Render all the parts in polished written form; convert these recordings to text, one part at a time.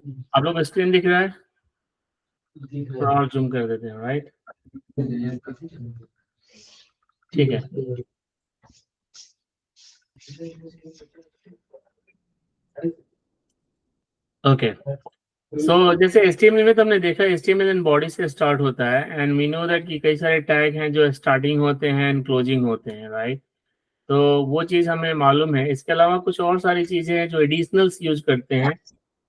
आप लोग स्क्रीन दिख रहा है? थोड़ा और जूम कर देते हैं, राइट? ठीक है। ओके, सो जैसे HTML में तो हमने देखा HTML एंड बॉडी से स्टार्ट होता है, एंड वी नो दैट कि कई सारे टैग हैं जो स्टार्टिंग होते हैं एंड क्लोजिंग होते हैं, राइट? तो वो चीज़ हमें मालूम है। इसके अलावा कुछ और सारी चीज़ें हैं जो एडिशनल्स यूज करते हैं,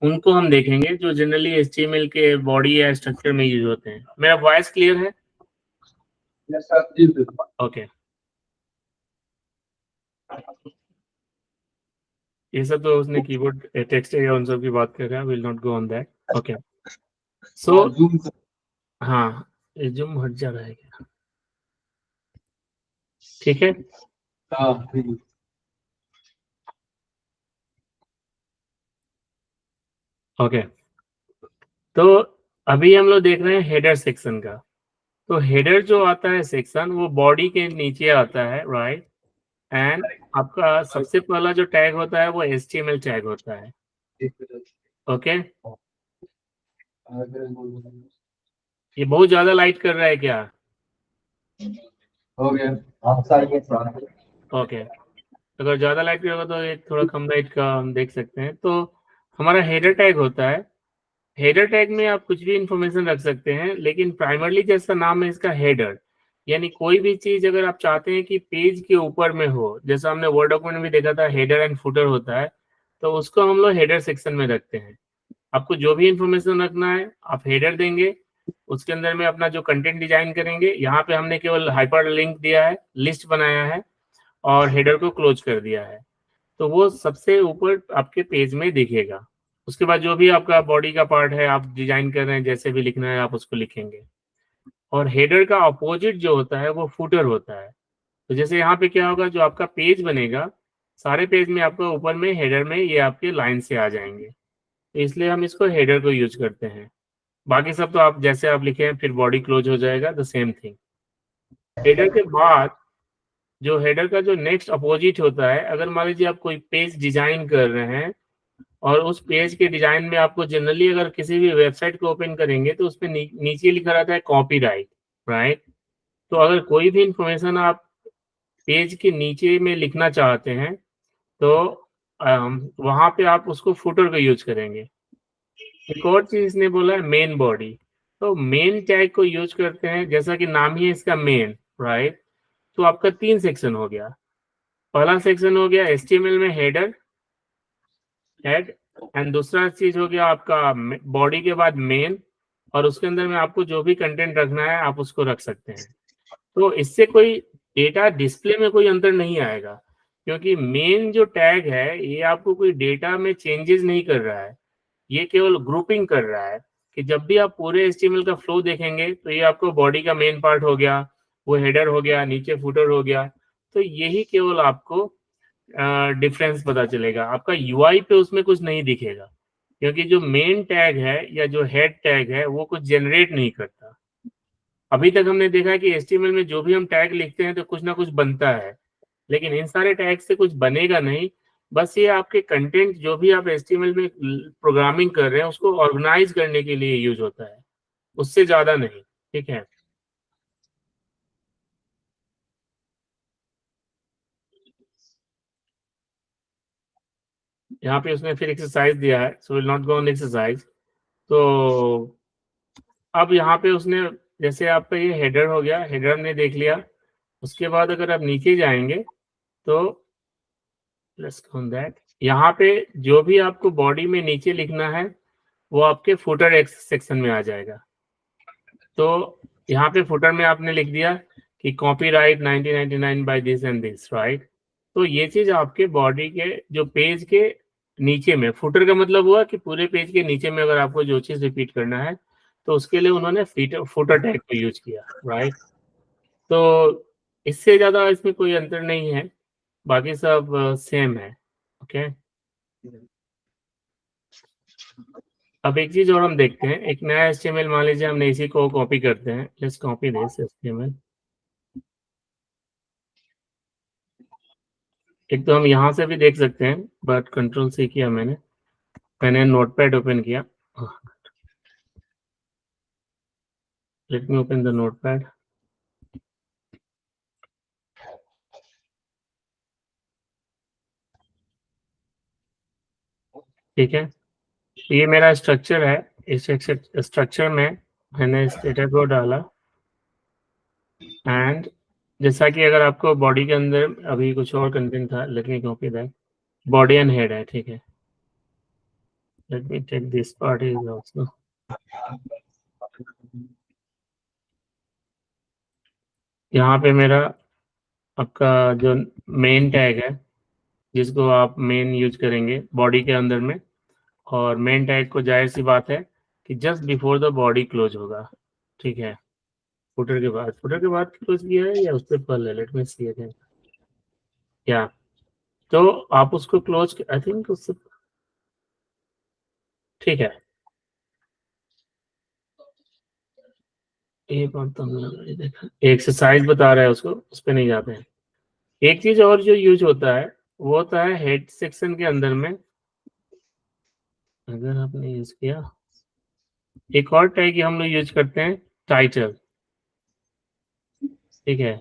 उनको हम देखेंगे, जो जनरली HTML के बॉडी या स्ट्रक्चर में यूज होते हैं। मेरा वॉइस क्लियर है? ओके, ये सब तो उसने कीबोर्ड टेक्स्ट या उन सब की बात कर रहा है, will not go on that. Okay, so हाँ, ये जूम हट जा रहा है क्या? ठीक है। ओके, तो अभी हम लोग देख रहे हैं हेडर सेक्शन का। तो हेडर जो आता है सेक्शन, वो बॉडी के नीचे आता है, राइट? एंड आपका सबसे पहला जो टैग होता है वो HTML टैग होता है। ओके, ये बहुत ज्यादा लाइट कर रहा है क्या? हो गया। ओके, अगर ज्यादा लाइट होगा तो एक थोड़ा कम लाइट का हम देख सकते हैं। तो हमारा हेडर टैग होता है। हेडर टैग में आप कुछ भी इंफॉर्मेशन रख सकते हैं, लेकिन प्राइमरली जैसा नाम है इसका हेडर, यानी कोई भी चीज अगर आप चाहते हैं कि पेज के ऊपर में हो, जैसा हमने वर्ड डॉक्यूमेंट में देखा था हेडर एंड फुटर होता है, तो उसको हम लोग हेडर सेक्शन में रखते हैं। आपको जो भी इंफॉर्मेशन रखना है आप हेडर देंगे, उसके अंदर में अपना जो कंटेंट डिजाइन करेंगे। यहाँ पे हमने केवल हाइपर लिंक दिया है, लिस्ट बनाया है और हेडर को क्लोज कर दिया है, तो वो सबसे ऊपर आपके पेज में दिखेगा। उसके बाद जो भी आपका बॉडी का पार्ट है आप डिजाइन कर रहे हैं, जैसे भी लिखना है आप उसको लिखेंगे। और हेडर का अपोजिट जो होता है वो फुटर होता है। तो जैसे यहाँ पे क्या होगा, जो आपका पेज बनेगा, सारे पेज में आपका ऊपर में हेडर में ये आपके लाइन से आ जाएंगे, तो इसलिए हम इसको हेडर को यूज करते हैं। बाकी सब तो आप जैसे आप लिखे हैं फिर बॉडी क्लोज हो जाएगा, द सेम थिंग। हेडर के बाद जो हेडर का जो नेक्स्ट अपोजिट होता है, अगर मान लीजिए आप कोई पेज डिजाइन कर रहे हैं और उस पेज के डिजाइन में आपको जनरली अगर किसी भी वेबसाइट को ओपन करेंगे तो उसमें नीचे लिखा रहता है कॉपीराइट, राइट? तो अगर कोई भी इंफॉर्मेशन आप पेज के नीचे में लिखना चाहते हैं तो वहां पे आप उसको फुटर का यूज करेंगे। एक और चीज इसने बोला है मेन बॉडी, तो मेन टैग को यूज करते हैं, जैसा कि नाम ही है इसका मेन, राइट? तो आपका 3 सेक्शन हो गया। पहला सेक्शन हो गया HTML में हेडर, हेड, एंड दूसरा चीज हो गया आपका बॉडी के बाद मेन, और उसके अंदर में आपको जो भी कंटेंट रखना है आप उसको रख सकते हैं। तो इससे कोई डेटा डिस्प्ले में कोई अंतर नहीं आएगा, क्योंकि मेन जो टैग है ये आपको कोई डेटा में चेंजेस नहीं कर रहा है, ये केवल ग्रुपिंग कर रहा है। कि जब भी आप पूरे HTML का फ्लो देखेंगे तो ये आपको बॉडी का मेन पार्ट हो गया, वो हेडर हो गया, नीचे फुटर हो गया, तो यही केवल आपको डिफरेंस पता चलेगा। आपका UI पे उसमें कुछ नहीं दिखेगा, क्योंकि जो मेन टैग है या जो हेड टैग है वो कुछ जनरेट नहीं करता। अभी तक हमने देखा है कि HTML में जो भी हम टैग लिखते हैं तो कुछ ना कुछ बनता है, लेकिन इन सारे टैग से कुछ बनेगा नहीं। बस ये आपके कंटेंट जो भी आप HTML में प्रोग्रामिंग कर रहे हैं उसको ऑर्गेनाइज करने के लिए यूज होता है, उससे ज्यादा नहीं। ठीक है, यहाँ पे उसने फिर एक्सरसाइज दिया है, so will not go on exercise. तो अब यहाँ पे उसने, जैसे आपका ये हेडर हो गया, हेडर हमने देख लिया। उसके बाद अगर आप नीचे जाएंगे तो लेट्स गो ऑन दैट, यहाँ पे जो भी आपको बॉडी में नीचे लिखना है वो आपके फुटर सेक्शन में आ जाएगा। तो यहाँ पे फुटर में आपने लिख दिया कि copyright 1999 by this and this, right? तो ये चीज आपके बॉडी के जो पेज के नीचे में, फुटर का मतलब हुआ कि पूरे पेज के नीचे में अगर आपको जो चीज रिपीट करना है तो उसके लिए उन्होंने फुटर टैग को यूज किया, राइट? तो इससे ज्यादा इसमें कोई अंतर नहीं है, बाकी सब सेम है। ओके, अब एक चीज और हम देखते हैं, एक नया HTML मान लीजिए हमने इसी को कॉपी करते हैं, लेट्स कॉपी दिस HTML। एक तो हम यहाँ से भी देख सकते हैं, बट कंट्रोल C किया मैंने नोटपैड ओपन किया, Let me open the notepad. ठीक है, ये मेरा स्ट्रक्चर है। इस स्ट्रक्चर में मैंने स्टेटस को डाला एंड जैसा कि अगर आपको बॉडी के अंदर अभी कुछ और कंटेंट था, let me copy that. Body and head है, ठीक है। Let me take this part is also. यहाँ पे मेरा आपका जो मेन टैग है, जिसको आप मेन यूज करेंगे बॉडी के अंदर में, और मेन टैग को जाहिर सी बात है कि just before the body close होगा, ठीक है। फुटर के बाद क्लोज किया है या उससे पहले, लेट मी सी अगेन। या तो आप उसको क्लोज, आई थिंक उससे, ठीक है। एक बार तो हमने देखा, एक्सरसाइज बता रहा है उसको, उस पर नहीं जाते हैं। एक चीज और जो यूज होता है वो होता है हेड सेक्शन के अंदर में, अगर आपने यूज किया, एक और टैग हम लोग यूज करते हैं, टाइटल, ठीक है।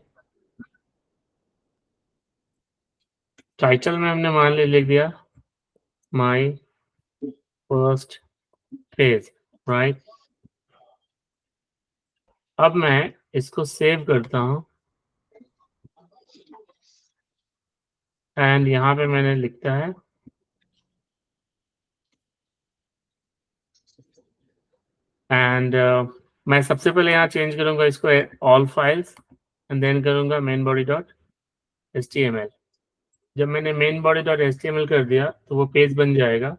टाइटल में हमने मान लिख दिया माय फर्स्ट पेज, राइट। अब मैं इसको सेव करता हूं एंड यहाँ पे मैंने लिखता है एंड मैं सबसे पहले यहाँ चेंज करूंगा इसको ऑल फाइल्स एंड देन करूंगा मेन बॉडी डॉट HTML। जब मैंने मेन बॉडी डॉट HTML कर दिया तो वो पेज बन जाएगा।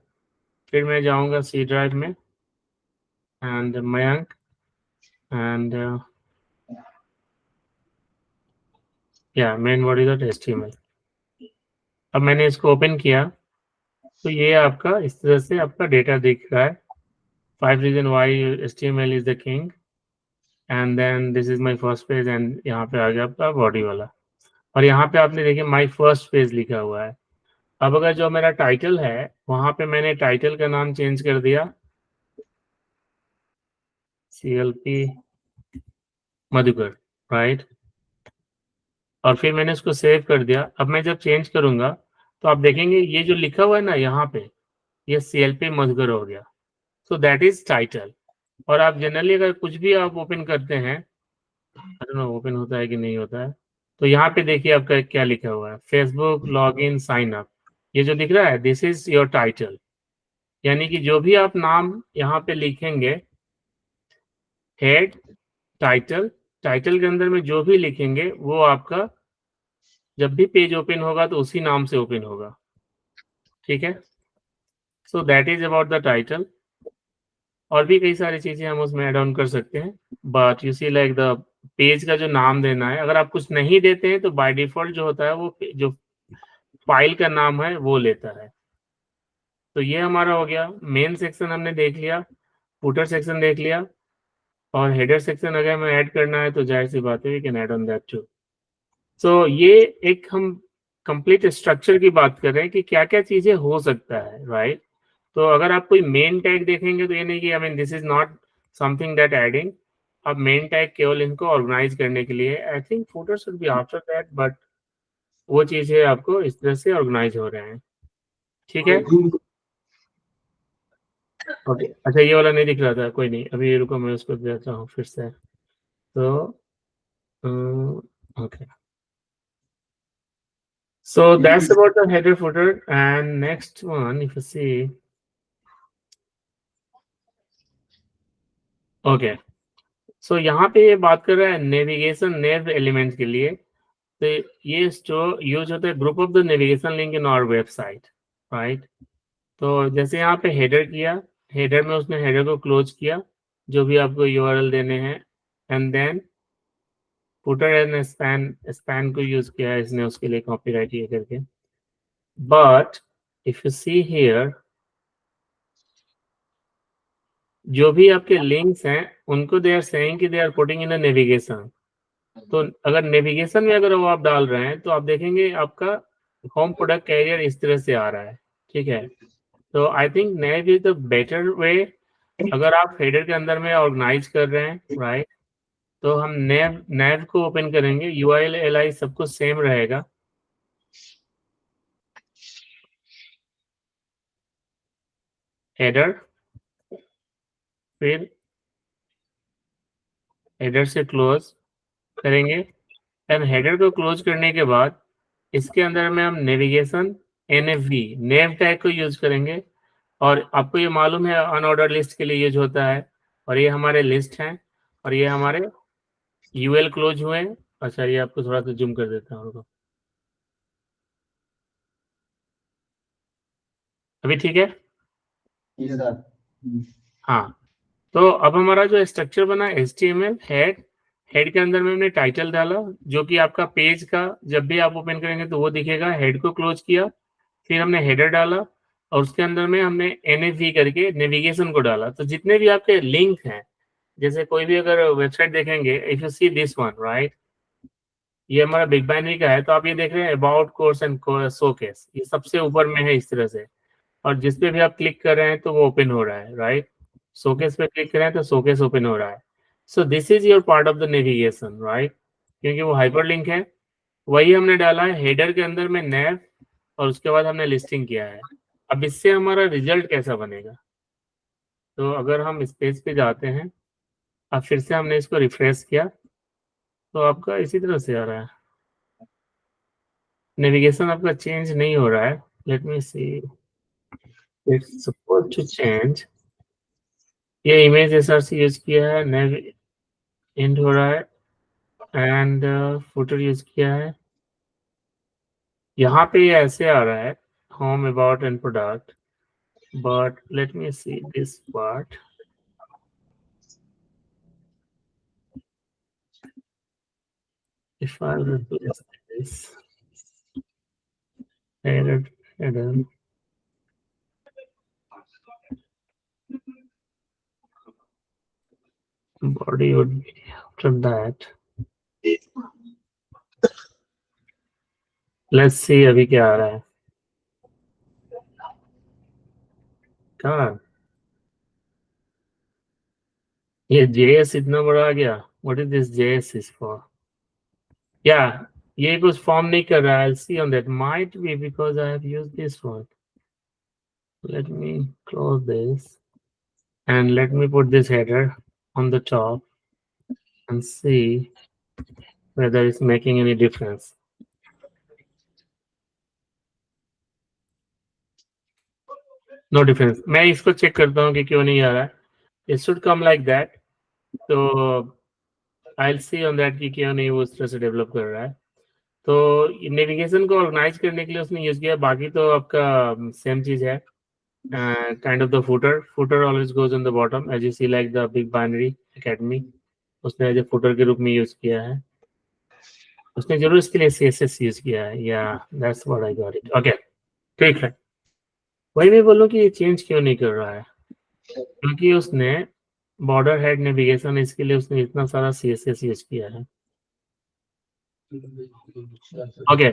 फिर मैं जाऊंगा सी ड्राइव में एंड मयंक एंड या मेन बॉडी डॉट HTML। अब मैंने इसको ओपन किया तो ये आपका इस तरह से आपका डेटा दिख रहा है। 5 reason why HTML is the king and then this is my first page and यहाँ पे आ गया आपका बॉडी वाला, और यहाँ पे आपने देखिए माय फर्स्ट पेज लिखा हुआ है। अब अगर जो मेरा टाइटल है वहां पे मैंने टाइटल का नाम चेंज कर दिया CLP मधुकर, राइट। और फिर मैंने उसको सेव कर दिया। अब मैं जब चेंज करूंगा तो आप देखेंगे ये जो लिखा हुआ है ना यहाँ पे, ये CLP मधुकर हो गया। So that is title. और आप जनरली अगर कुछ भी आप ओपन करते हैं, ओपन होता है कि नहीं होता है, तो यहाँ पे देखिए आपका क्या लिखा हुआ है, Facebook log in sign up. ये जो दिख रहा है दिस इज योर टाइटल, यानी कि जो भी आप नाम यहाँ पे लिखेंगे, हेड टाइटल, टाइटल के अंदर में जो भी लिखेंगे वो आपका जब भी पेज ओपन होगा तो उसी नाम से ओपन होगा, ठीक है। So that is about the title. और भी कई सारी चीजें हम उसमें ऐड ऑन कर सकते हैं, but you see like the page का जो नाम देना है, अगर आप कुछ नहीं देते हैं तो बाय डिफॉल्ट जो होता है वो जो फाइल का नाम है वो लेता है। तो ये हमारा हो गया, मेन सेक्शन हमने देख लिया, फुटर सेक्शन देख लिया, और हेडर सेक्शन अगर हमें ऐड करना है तो जाहिर सी बात है we can add on that too. So ये एक हम कंप्लीट स्ट्रक्चर की बात कर रहे हैं कि क्या क्या चीजें हो सकता है, राइट। तो अगर आप कोई मेन टैग देखेंगे तो ये नहीं कि I mean this is not something that adding. अब मेन टैग केवल इनको ऑर्गेनाइज करने के लिए, I think footer should be after that, but वो चीजें आपको इस तरह से ऑर्गेनाइज हो रहे हैं, ठीक है। ओके, अच्छा ये वाला नहीं दिख रहा था, कोई नहीं, अभी रुको मैं उसको देता हूँ फिर से। तो okay, so that's about the header footer, and next one if you see, okay, so यहाँ पे ये बात कर रहा है नेविगेशन नेव एलिमेंट के लिए। तो ये जो यूज होता है group of the navigation link in our website, right. तो जैसे यहाँ पे हेडर किया, हेडर में उसने हेडर को क्लोज किया, जो भी आपको URL देने हैं, and then footer and span को यूज किया है इसने उसके लिए कॉपीराइट ये करके। But if you see here, जो भी आपके लिंक्स हैं उनको दे आर सेइंग कि they are putting in the navigation. तो अगर नेविगेशन में अगर वो आप डाल रहे हैं तो आप देखेंगे आपका होम प्रोडक्ट कैरियर इस तरह से आ रहा है, ठीक है। तो I think naive is the better way अगर आप हेडर के अंदर में ऑर्गेनाइज कर रहे हैं, राइट, तो हम नेव को ओपन करेंगे, यूआई एलआई सब कुछ सेम रहेगा। हेडर, फिर हेडर से क्लोज करेंगे, एंड हेडर को क्लोज करने के बाद इसके अंदर में हम नेविगेशन एनएफवी नेव टैग को यूज करेंगे। और आपको ये मालूम है अनऑर्डर लिस्ट के लिए यूज होता है, और ये हमारे लिस्ट हैं, और ये हमारे यूएल क्लोज हुए हैं। अच्छा, ये आपको थोड़ा सा जूम कर देता हूँ, अभी ठीक है? Yes, sir. हाँ, तो अब हमारा जो स्ट्रक्चर बना HTML हेड के अंदर में हमने टाइटल डाला, जो कि आपका पेज का जब भी आप ओपन करेंगे तो वो दिखेगा। हेड को क्लोज किया, फिर हमने हेडर डाला, और उसके अंदर में हमने NAV करके नेविगेशन को डाला। तो जितने भी आपके लिंक हैं, जैसे कोई भी अगर वेबसाइट देखेंगे, if you see this one, right, ये हमारा बिग बाइनरी का है, तो आप ये देख रहे हैं अबाउट कोर्स एंड शोकेस, ये सबसे ऊपर में है इस तरह से। और जिस पे भी आप क्लिक कर रहे हैं तो वो ओपन हो रहा है, राइट। शोकेस पे क्लिक कर रहे हैं तो शोकेस ओपन हो रहा है। So this is your part of the navigation, right, क्योंकि वो हाइपरलिंक है। वही हमने डाला है हेडर के अंदर में नेव, और उसके बाद हमने लिस्टिंग किया है। अब इससे हमारा रिजल्ट कैसा बनेगा? तो अगर हम इस पेज पे जाते हैं, अब फिर से हमने इसको रिफ्रेश किया, तो आपका इसी तरह से आ रहा है। नेविगेशन आपका चेंज नहीं हो रहा है। Let me see, it's suppose to change. ये इमेज एसआरसी यूज किया है, नेव एंड हो रहा है, एंड फुटर यूज किया है। यहाँ पे ये ऐसे आ रहा है, home about and product, but let me see this part. If I replace this header, body would be after that. Let's see अभी क्या आ रहा है। कहाँ ये JS इतना बड़ा आ गया? What is this JS is for? Yeah, ये कुछ फॉर्म नहीं कर रहा है। I'll see on that. Might be because I have used this one. Let me close this and let me put this header on the top and see whether it's making any difference. No difference. मैं इसको check करता हूँ कि क्यों नहीं आ रहा है। It should come like that. तो I'll see on that कि क्यों नहीं वो उस तरह से डेवलप कर रहा है। तो नेविगेशन को ऑर्गेनाइज करने के लिए उसने यूज किया, बाकी तो आपका सेम चीज है। Kind of the footer always goes on the bottom as you see like the big binary academy, उसने एज ए फुटर के रूप में यूज किया है। उसने जरूर इसके लिए CSS यूज किया है, या that's what I got it. Okay, ठीक है। वही मैं बोलूँ कि ये चेंज क्यों नहीं कर रहा है, क्योंकि उसने बॉर्डर हेड नेविगेशन, इसके लिए उसने इतना सारा CSS यूज किया है। Okay,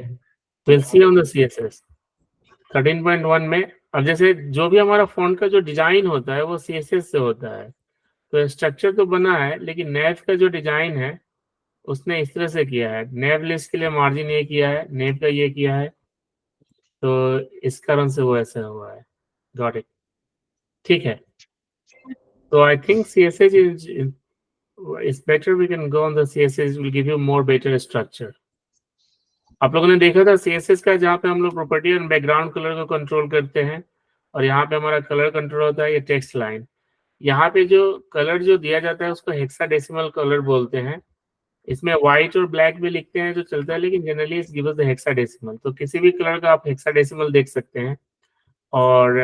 will see on the CSS 13.1 में। अब जैसे जो भी हमारा फॉन्ट का जो डिजाइन होता है वो CSS से होता है, तो स्ट्रक्चर तो बना है, लेकिन नेव का जो डिजाइन है उसने इस तरह से किया है। नेव लिस्ट के लिए मार्जिन ये किया है, नेव का ये किया है, तो इस कारण से वो ऐसा हुआ है। गॉट इट, ठीक है। तो I think CSS is better. We can go on the CSS, will give you more better structure. आप लोगों ने देखा था CSS का, जहाँ पे हम लोग प्रॉपर्टी एंड बैकग्राउंड कलर को कंट्रोल करते हैं, और यहाँ पे हमारा कलर कंट्रोल होता है, ये टेक्स्ट लाइन। यहाँ पे जो कलर जो दिया जाता है उसको हेक्साडेसिमल कलर बोलते हैं। इसमें व्हाइट और ब्लैक भी लिखते हैं जो चलता है, लेकिन generally it's gives the hexadecimal. तो किसी भी कलर का आप हेक्साडेसिमल देख सकते हैं, और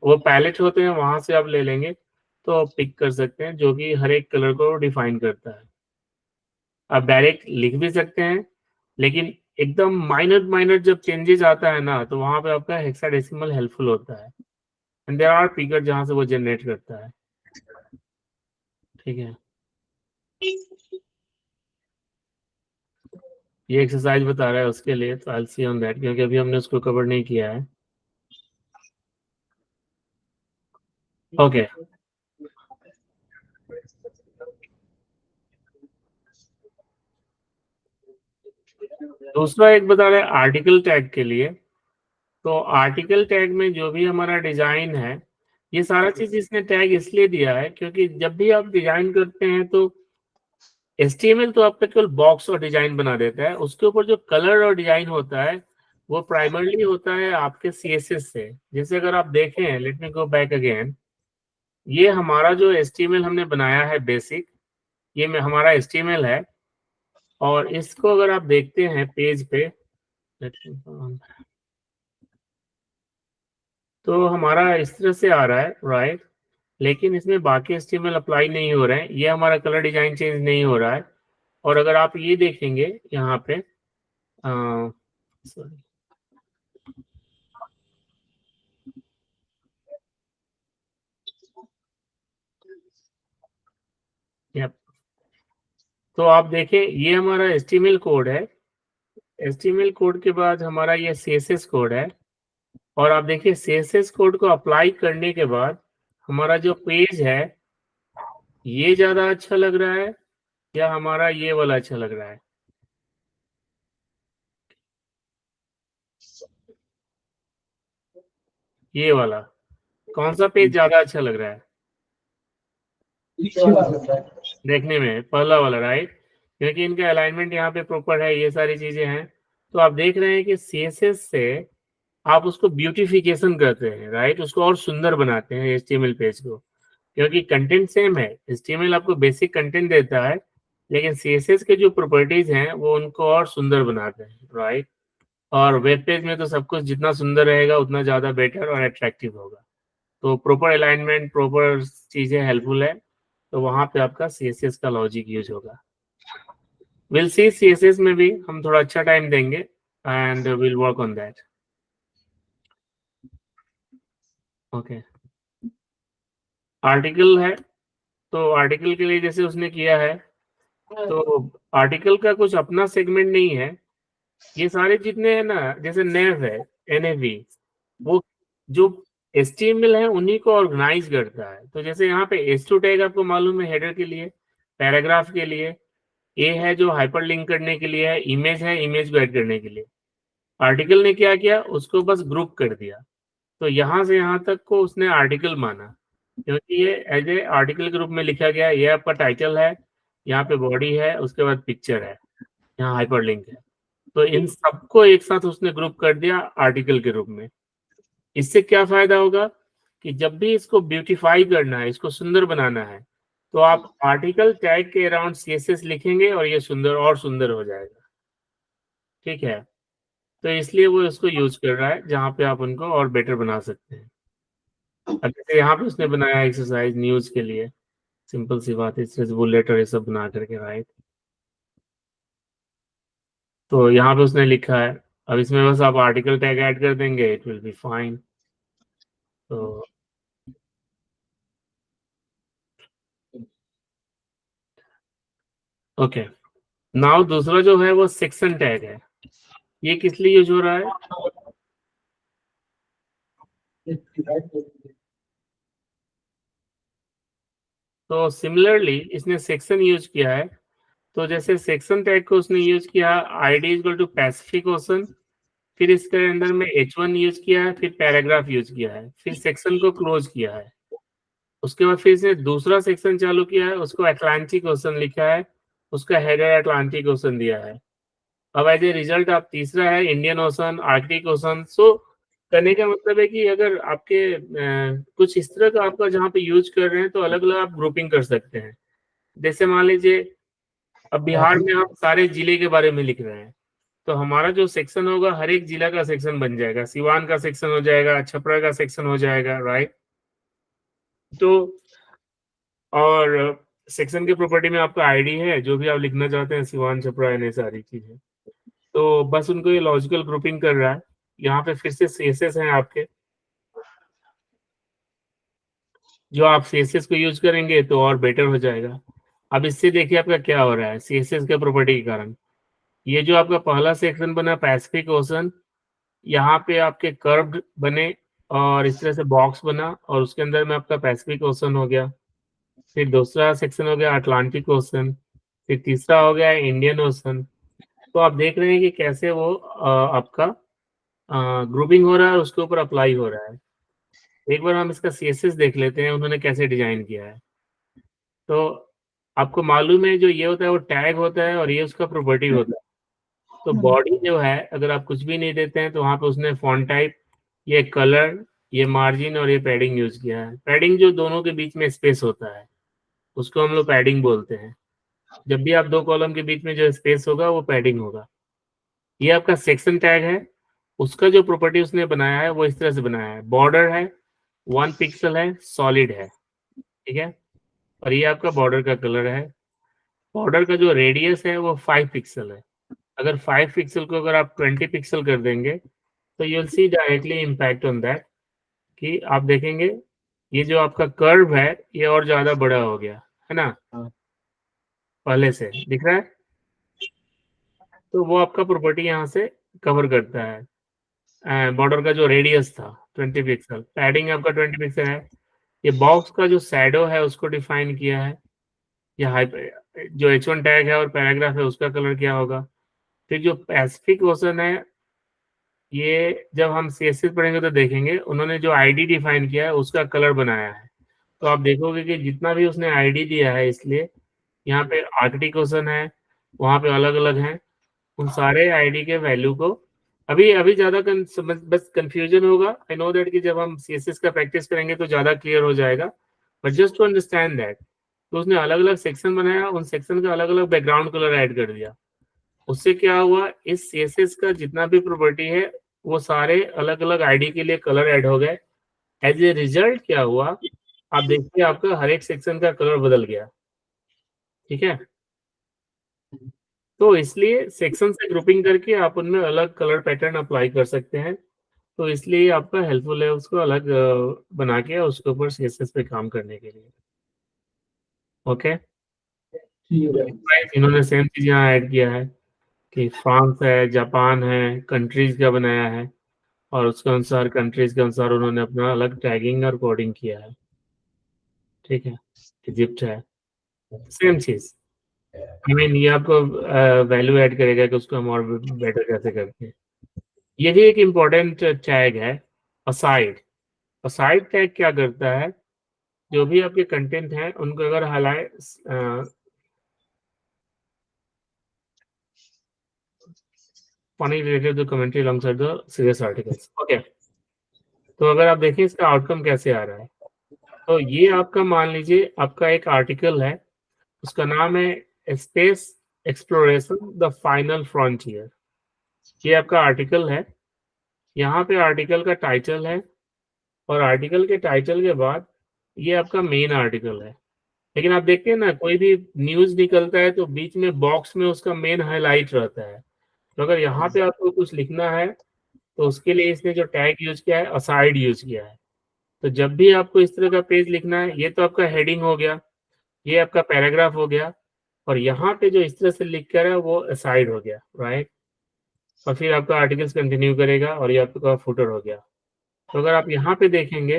वो पैलेट होते हैं, वहां से आप ले लेंगे तो पिक कर सकते हैं, जो कि हर एक कलर को डिफाइन करता है। आप डायरेक्ट लिख भी सकते हैं, लेकिन एकदम माइनर माइनर जब चेंजेस आता है ना, तो वहां पे आपका हेक्साडेसिमल हेल्पफुल होता है, एंड देयर आर फिगर जहां से वो जनरेट करता है। ठीक है, ये एक्सरसाइज बता रहा है उसके लिए, तो I will see on that, क्योंकि अभी हमने उसको कवर नहीं किया है। ओके, दूसरा एक बता रहे आर्टिकल टैग के लिए। तो आर्टिकल टैग में जो भी हमारा डिजाइन है, ये सारा चीज इसने टैग इसलिए दिया है क्योंकि जब भी आप डिजाइन करते हैं तो HTML तो आपका केवल बॉक्स और डिजाइन बना देता है, उसके ऊपर जो कलर और डिजाइन होता है वो प्राइमरली होता है आपके CSS से। जैसे अगर आप देखें, let me go back again, ये हमारा जो HTML हमने बनाया है बेसिक, ये में हमारा HTML है। और इसको अगर आप देखते हैं पेज पे, तो हमारा इस तरह से आ रहा है, राइट। लेकिन इसमें बाकी HTML अप्लाई नहीं हो रहे हैं, ये हमारा कलर डिजाइन चेंज नहीं हो रहा है। और अगर आप ये देखेंगे यहाँ पे, सॉरी, यप, तो आप देखें ये हमारा HTML कोड है। HTML कोड के बाद हमारा ये CSS कोड है। और आप देखिए CSS कोड को अप्लाई करने के बाद हमारा जो पेज है, ये ज्यादा अच्छा लग रहा है या हमारा ये वाला अच्छा लग रहा है? ये वाला कौन सा पेज ज्यादा अच्छा लग रहा है देखने में? पहला वाला, राइट, क्योंकि इनका अलाइनमेंट यहाँ पे प्रॉपर है, ये सारी चीजें हैं। तो आप देख रहे हैं कि CSS से आप उसको ब्यूटिफिकेशन करते हैं, राइट, उसको और सुंदर बनाते हैं HTML पेज को, क्योंकि कंटेंट सेम है। HTML आपको बेसिक कंटेंट देता है, लेकिन CSS के जो प्रॉपर्टीज हैं वो उनको और सुंदर बनाते हैं, राइट। और वेब पेज में तो सब कुछ जितना सुंदर रहेगा उतना ज्यादा बेटर और अट्रैक्टिव होगा। तो प्रॉपर अलाइनमेंट, प्रॉपर चीजें हेल्पफुल है, तो वहां पे आपका CSS का लॉजिक यूज होगा। विल सी CSS में भी हम थोड़ा अच्छा टाइम देंगे and will work on that. Okay, article है, तो आर्टिकल के लिए जैसे उसने किया है, तो आर्टिकल का कुछ अपना सेगमेंट नहीं है। ये सारे जितने हैं ना, जैसे नेव है, NAV, वो जो HTML है उन्हीं को ऑर्गेनाइज करता है। तो जैसे यहाँ पे H2 टैग आपको मालूम है हेडर के लिए, पैराग्राफ के लिए, ए है जो हाइपरलिंक करने के लिए है, इमेज है इमेज को ऐड करने के लिए। आर्टिकल ने क्या किया, उसको बस ग्रुप कर दिया। तो यहाँ से यहाँ तक को उसने आर्टिकल माना, क्योंकि ये एज ए आर्टिकल के रूप में लिखा गया। ये आपका टाइटल है, यहाँ पे बॉडी है, उसके बाद पिक्चर है, यहाँ हाइपरलिंक है। तो इन सबको एक साथ उसने ग्रुप कर दिया आर्टिकल के रूप में। इससे क्या फायदा होगा कि जब भी इसको ब्यूटीफाई करना है, इसको सुंदर बनाना है, तो आप आर्टिकल टैग के अराउंड CSS लिखेंगे और ये सुंदर और सुंदर हो जाएगा। ठीक है, तो इसलिए वो इसको यूज कर रहा है जहाँ पे आप उनको और बेटर बना सकते हैं। अब जैसे यहाँ पे उसने बनाया एक्सरसाइज न्यूज के लिए, सिंपल सी बात है, इससे बुलेट और ये सब बना करके, राइट। तो यहाँ पे उसने लिखा है, अब इसमें बस आप आर्टिकल टैग ऐड कर देंगे, इट विल बी फाइन। तो ओके, नाउ दूसरा जो है वो सेक्शन टैग है। ये किस लिए यूज हो रहा है? तो सिमिलरली इसने सेक्शन यूज किया है। तो जैसे सेक्शन टैग को उसने यूज किया, ID equal to Pacific Ocean, फिर इसके अंदर में H1 यूज किया है, फिर पैराग्राफ यूज किया है, फिर सेक्शन को क्लोज किया है। उसके बाद फिर इसने दूसरा सेक्शन चालू किया है, उसको अटलांटिक ओशन लिखा है, उसका हेडर अटलांटिक ओशन दिया है। अब एज ए रिजल्ट आप तीसरा है इंडियन ओशन, आर्कटिक ओशन। सो करने का मतलब है कि अगर आपके कुछ इस तरह का आपका जहाँ पे यूज कर रहे हैं, तो अलग अलग आप ग्रुपिंग कर सकते हैं। जैसे मान लीजिए अब बिहार में आप सारे जिले के बारे में लिख रहे हैं, तो हमारा जो सेक्शन होगा हर एक जिला का सेक्शन बन जाएगा, सिवान का सेक्शन हो जाएगा, छपरा का सेक्शन हो जाएगा, राइट। तो और सेक्शन की प्रॉपर्टी में आपका ID है, जो भी आप लिखना चाहते हैं, सिवान, छपरा, ये सारी चीजें। तो बस उनको ये लॉजिकल ग्रुपिंग कर रहा है। यहाँ पे फिर से CSS हैं आपके, जो आप CSS को यूज करेंगे तो और बेटर हो जाएगा। अब इससे देखिए आपका क्या हो रहा है CSS के प्रॉपर्टी के कारण। ये जो आपका पहला सेक्शन बना पैसिफिक ओशन, यहाँ पे आपके कर्व्ड बने और इस तरह से बॉक्स बना, और उसके अंदर में आपका पैसिफिक ओशन हो गया। फिर दूसरा सेक्शन हो गया अटलांटिक ओशन, फिर तीसरा हो गया इंडियन ओशन, तो आप देख रहे हैं कि कैसे वो आपका ग्रुपिंग हो रहा है, उसके ऊपर अप्लाई हो रहा है। एक बार हम इसका CSS देख लेते हैं, उन्होंने कैसे डिजाइन किया है। तो आपको मालूम है जो ये होता है वो टैग होता है और ये उसका प्रॉपर्टी होता है। तो बॉडी जो है, अगर आप कुछ भी नहीं देते हैं तो वहाँ पे उसने फॉन्ट टाइप, ये कलर, ये मार्जिन और ये पैडिंग यूज किया है। पैडिंग जो दोनों के बीच में स्पेस होता है उसको हम लोग पैडिंग बोलते हैं। जब भी आप दो कॉलम के बीच में जो स्पेस होगा वो पैडिंग होगा। ये आपका सेक्शन टैग है, उसका जो प्रॉपर्टी उसने बनाया है वो इस तरह से बनाया है। बॉर्डर है, 1 पिक्सल है, सॉलिड है, ठीक है। और ये आपका बॉर्डर का कलर है। बॉर्डर का जो रेडियस है वो 5 पिक्सल है। अगर 5 पिक्सल को अगर आप 20 पिक्सल कर देंगे तो you will see directly impact on that, कि आप देखेंगे ये जो आपका कर्व है ये और ज्यादा बड़ा हो गया है ना, पहले से दिख रहा है। तो वो आपका प्रॉपर्टी यहाँ से कवर करता है। बॉर्डर का जो रेडियस था 20 पिक्सल, पैडिंग आपका 20 पिक्सल है। ये बॉक्स का जो शैडो है उसको डिफाइन किया है। ये जो H1 टैग है और पैराग्राफ है उसका कलर क्या होगा। फिर जो पैसिफिक ओशन है, ये जब हम CSS पढ़ेंगे तो देखेंगे उन्होंने जो आईडी डिफाइन किया है उसका कलर बनाया है। तो आप देखोगे कि जितना भी उसने आईडी दिया है, इसलिए यहाँ पे आर्कटिक ओशन है, वहाँ पे अलग अलग हैं, उन सारे आईडी के वैल्यू को अभी अभी ज्यादा बस कंफ्यूजन होगा। आई नो दैट कि जब हम CSS का प्रैक्टिस करेंगे तो ज्यादा क्लियर हो जाएगा, but just to understand that. तो उसने अलग अलग सेक्शन बनाया, उन सेक्शन का अलग अलग बैकग्राउंड कलर ऐड कर दिया। उससे क्या हुआ, इस CSS का जितना भी प्रॉपर्टी है वो सारे अलग अलग आईडी के लिए कलर ऐड हो गए। एज ए रिजल्ट क्या हुआ, आप देखिए आपका हर एक सेक्शन का कलर बदल गया, ठीक है। तो इसलिए सेक्शन से ग्रुपिंग करके आप उनमें अलग कलर पैटर्न अप्लाई कर सकते हैं। तो इसलिए आपका हेल्पफुल है उसको अलग बना के उसके ऊपर CSS पे काम करने के लिए। ओके, इन्होंने सेम चीज यहाँ ऐड किया है कि फ्रांस है, जापान है, कंट्रीज का बनाया है और उसके अनुसार कंट्रीज के अनुसार उन्होंने अपना अलग टैगिंग और कोडिंग किया है, ठीक है। इजिप्ट है, सेम चीज। आई मीन ये आपको वैल्यू ऐड करेगा कि उसको हम और बेटर कैसे करते हैं। ये भी एक इम्पोर्टेंट टैग है, असाइड। असाइड टैग क्या करता है, जो भी आपके कंटेंट हैं उनको अगर highlight funny related to commentary alongside the serious articles, okay. तो अगर आप देखें इसका आउटकम कैसे आ रहा है, तो ये आपका मान लीजिए आपका एक आर्टिकल है, उसका नाम है space exploration the final frontier. ये आपका आर्टिकल है, यहाँ पे आर्टिकल का टाइटल है और आर्टिकल के टाइटल के बाद ये आपका मेन आर्टिकल है। लेकिन आप देखते हैं ना, कोई भी न्यूज निकलता है तो बीच में बॉक्स में उसका मेन हाईलाइट रहता है। तो अगर यहाँ पे आपको कुछ लिखना है तो उसके लिए इसने जो टैग यूज किया है, असाइड यूज किया है। तो जब भी आपको इस तरह का पेज लिखना है, ये तो आपका हेडिंग हो गया, ये आपका पैराग्राफ हो गया, और यहाँ पे जो इस तरह से लिख कर है वो असाइड हो गया, राइट। और फिर आपका आर्टिकल्स कंटिन्यू करेगा और ये आपका फुटर हो गया। तो अगर आप यहाँ पे देखेंगे,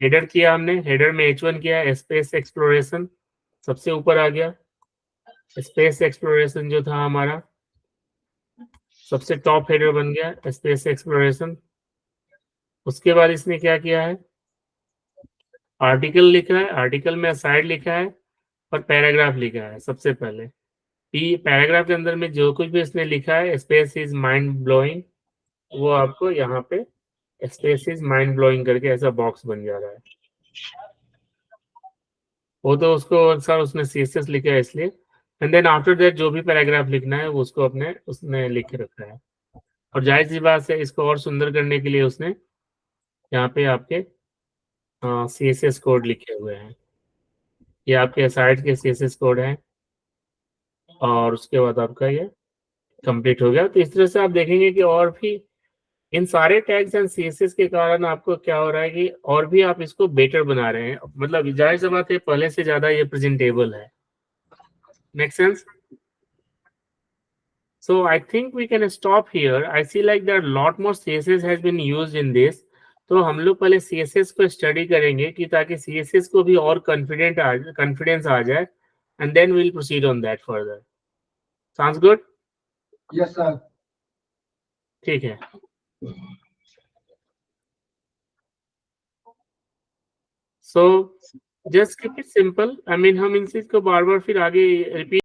हेडर किया हमने, हेडर में H1 किया, स्पेस एक्सप्लोरेशन सबसे ऊपर आ गया। स्पेस एक्सप्लोरेशन जो था हमारा सबसे टॉप हेडर बन गया, स्पेस एक्सप्लोरेशन। उसके बाद इसने क्या किया है, आर्टिकल लिखा है, आर्टिकल में असाइड लिखा है और पैराग्राफ लिखा है सबसे पहले। पैराग्राफ के अंदर में जो कुछ भी इसने लिखा है, स्पेस इज माइंड ब्लोइंग, वो आपको यहाँ पे स्पेस इज माइंड ब्लोइंग करके ऐसा बॉक्स बन जा रहा है। वो तो उसको सर उसने CSS लिखा है इसलिए। एंड देन आफ्टर दैट जो भी पैराग्राफ लिखना है वो उसको अपने उसने लिख के रखा है। और जाहिर सी बात है, इसको और सुंदर करने के लिए उसने यहाँ पे आपके CSS कोड लिखे हुए हैं। ये आपके साइट के CSS कोड हैं और उसके बाद आपका ये कंप्लीट हो गया। तो इस तरह से आप देखेंगे कि और भी इन सारे टैग्स एंड CSS के कारण आपको क्या हो रहा है कि और भी आप इसको बेटर बना रहे हैं। मतलब जाहिर सी बात है, पहले से ज्यादा ये प्रेजेंटेबल है। Make sense? So I think we can stop here. I see like that a lot more CSS has been used in this. तो हम लोग पहले CSS को स्टडी करेंगे कि ताकि CSS को भी और कॉन्फिडेंस आ जाए, and then we'll proceed on that further. Sounds good? Yes, sir. ठीक है। So just keep it simple. I mean हम इन चीज को बार बार फिर आगे रिपीट